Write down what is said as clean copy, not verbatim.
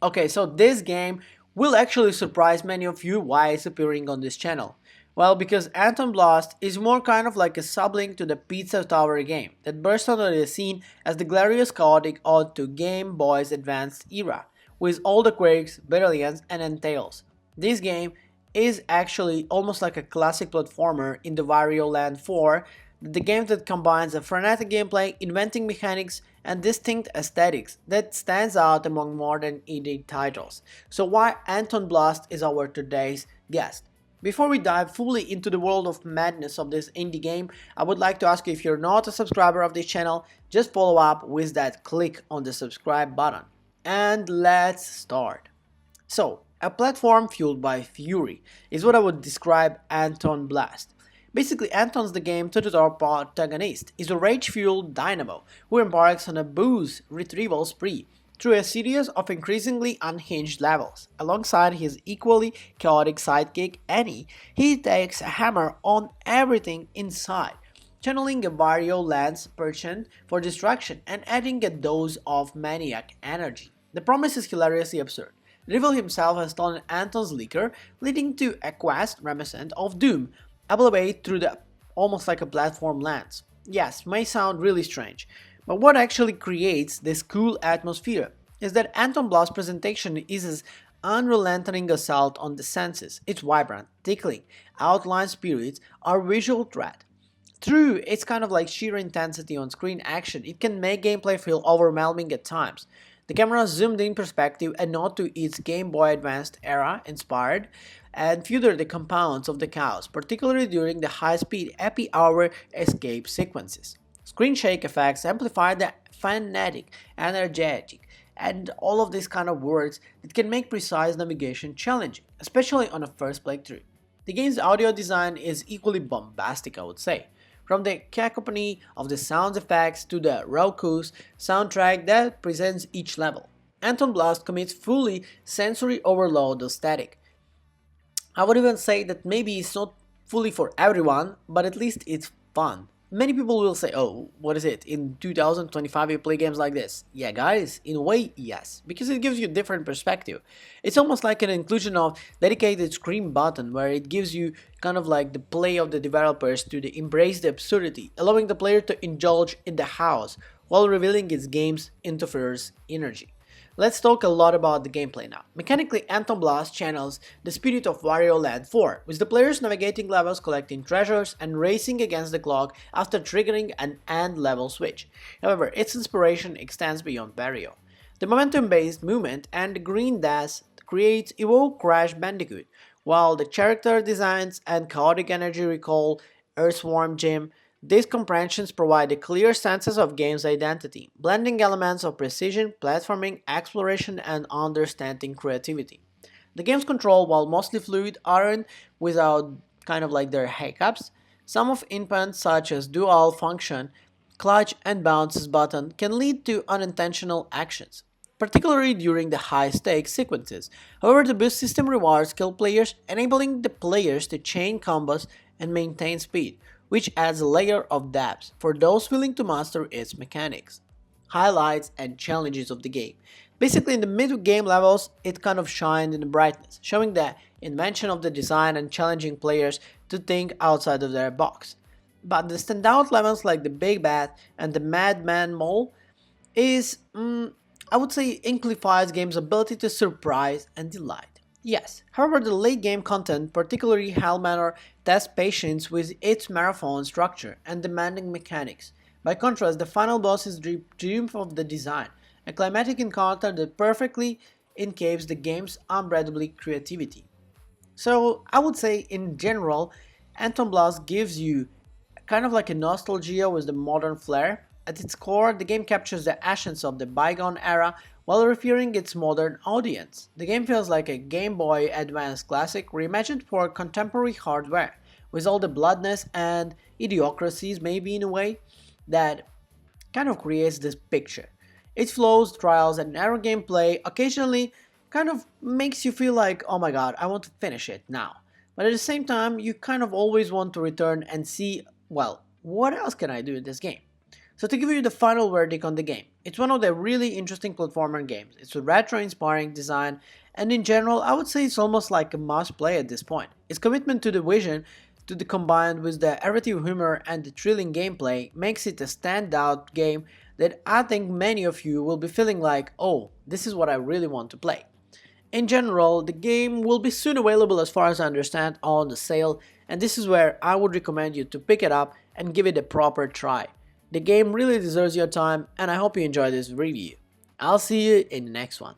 Okay, so this game will actually surprise many of you why it's appearing on this channel. Well, because Antonblast is more kind of like a sublink to the Pizza Tower game that burst onto the scene as the glorious chaotic ode to Game Boy's advanced era, with all the quirks, brilliance, and entails. This game is actually almost like a classic platformer in the Wario Land 4, the game that combines a frenetic gameplay, inventing mechanics, and distinct aesthetics that stands out among modern indie titles. So why Anton Blast is our today's guest. Before we dive fully into the world of madness of this indie game, I would like to ask you, if you're not a subscriber of this channel, just follow up with that click on the subscribe button. And let's start. So, a platform fueled by fury is what I would describe Anton Blast. Basically, Anton's the game to-the-top protagonist is a rage-fueled dynamo who embarks on a booze retrieval spree through a series of increasingly unhinged levels. Alongside his equally chaotic sidekick Annie, he takes a hammer on everything inside, channeling a Wario Lance penchant for destruction and adding a dose of maniac energy. The promise is hilariously absurd. The devil himself has stolen Anton's liquor, leading to a quest reminiscent of Doom, elevate through the almost like a platform lands. Yes, may sound really strange, but what actually creates this cool atmosphere is that Anton Blast's presentation is his unrelenting assault on the senses. It's vibrant, tickling, outline spirits are visual threat. Through its kind of like sheer intensity on screen action, it can make gameplay feel overwhelming at times. The camera's zoomed in perspective, a nod to its Game Boy Advanced era inspired, and further the compounds of the chaos, particularly during the high-speed happy hour escape sequences. Screen shake effects amplify the frenetic, energetic, and all of this kind of works that can make precise navigation challenging, especially on a first playthrough. The game's audio design is equally bombastic, I would say. From the cacophony of the sound effects to the raucous soundtrack that presents each level, Anton Blast commits fully sensory overload aesthetic. I would even say that maybe it's not fully for everyone, but at least it's fun. Many people will say, oh, what is it? In 2025 you play games like this? Yeah guys, in a way, yes, because it gives you a different perspective. It's almost like an inclusion of dedicated screen button where it gives you kind of like the play of the developers to embrace the absurdity, allowing the player to indulge in the house while revealing its game's interferes energy. Let's talk a lot about the gameplay now. Mechanically, Anton Blast channels the spirit of Wario Land 4, with the players navigating levels, collecting treasures, and racing against the clock after triggering an end level switch. However, its inspiration extends beyond Wario. The momentum-based movement and the green dash creates evoke Crash Bandicoot, while the character designs and chaotic energy recall Earthworm Jim. These comprehensions provide a clear sense of game's identity, blending elements of precision, platforming, exploration, and understanding creativity. The game's control, while mostly fluid, aren't without kind of like their hiccups. Some of inputs such as dual function, clutch, and bounces button can lead to unintentional actions, particularly during the high-stakes sequences. However, the boost system rewards skilled players, enabling the players to chain combos and maintain speed, which adds a layer of depth for those willing to master its mechanics, highlights, and challenges of the game. Basically, in the mid-game levels, it kind of shined in the brightness, showing the invention of the design and challenging players to think outside of their box. But the standout levels like the Big Bat and the Madman Mole is, I would say, amplifies game's ability to surprise and delight. Yes, however, the late game content, particularly Hell Manor, tests patience with its marathon structure and demanding mechanics. By contrast, the final boss is the triumph of the design, a climatic encounter that perfectly encapsulates the game's unbreakable creativity. So, I would say in general, Anton Blast gives you kind of like a nostalgia with the modern flair. At its core, the game captures the essence of the bygone era while referring its modern audience. The game feels like a Game Boy Advance classic reimagined for contemporary hardware, with all the bloodness and idiocracies maybe in a way that kind of creates this picture. Its flows, trials, and narrow gameplay occasionally kind of makes you feel like, oh my god, I want to finish it now. But at the same time, you kind of always want to return and see, well, what else can I do in this game? So to give you the final verdict on the game, it's one of the really interesting platformer games. It's a retro-inspiring design, and in general, I would say it's almost like a must-play at this point. Its commitment to the vision, to the combined with the narrative humor and the thrilling gameplay, makes it a standout game that I think many of you will be feeling like, oh, this is what I really want to play. In general, the game will be soon available as far as I understand on the sale, and this is where I would recommend you to pick it up and give it a proper try. The game really deserves your time, and I hope you enjoy this review. I'll see you in the next one.